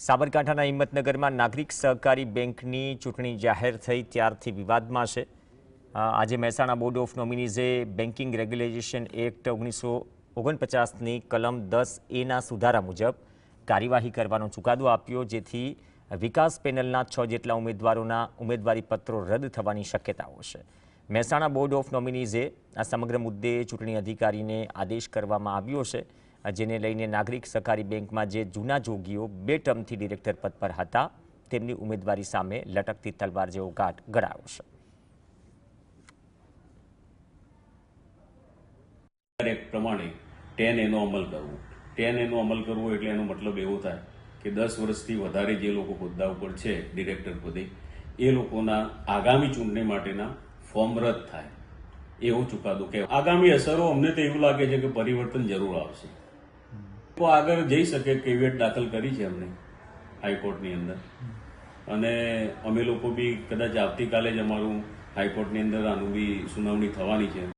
સાબરકાંઠાના હિંમતનગરમાં નાગરિક સહકારી બેંકની ચૂંટણી જાહેર થઈ ત્યારથી વિવાદમાં છે। આજે મહેસાણા બોર્ડ ઓફ નોમિનીઝે બેન્કિંગ રેગ્યુલેશન એક્ટ 1949ની કલમ 10A સુધારા મુજબ કાર્યવાહી કરવાનો ચુકાદો આપ્યો, જેથી વિકાસ પેનલના 6 જેટલા ઉમેદવારોના ઉમેદવારી પત્રો રદ થવાની શક્યતાઓ છે। મહેસાણા બોર્ડ ઓફ નોમિનીઝે આ સમગ્ર મુદ્દે ચૂંટણી અધિકારીને આદેશ કરવામાં આવ્યો છે, જેને લઈને નાગરિક સહકારી બેંકમાં જે જૂના જોગીઓ 2 ટર્મથી ડિરેક્ટર પદ પર હતા તેમની ઉમેદવારી સામે લટકતી તલવાર જેવો ઘાટ ઘડાયો છે। એક્ટ પ્રમાણે 10A નો અમલ કરવો। 10A નો અમલ કરવો એટલે એનો મતલબ એવો થાય કે 10 વર્ષથી વધારે જે લોકો હોદ્દા ઉપર છે ડિરેક્ટર પદે, એ લોકોના આગામી ચૂંટણી માટેના ફોર્મ રદ થાય, એવો ચુકાદો કે આગામી અસરો અમને તો એવું લાગે છે કે પરિવર્તન જરૂર આવશે। તો આગળ જઈ શકે કેવિયેટ દાખલ કરી છે અમને હાઈકોર્ટની અંદર, અને અમે લોકો બી કદાચ આવતીકાલે જ અમારું હાઈકોર્ટની અંદર આનું બી સુનાવણી થવાની છે।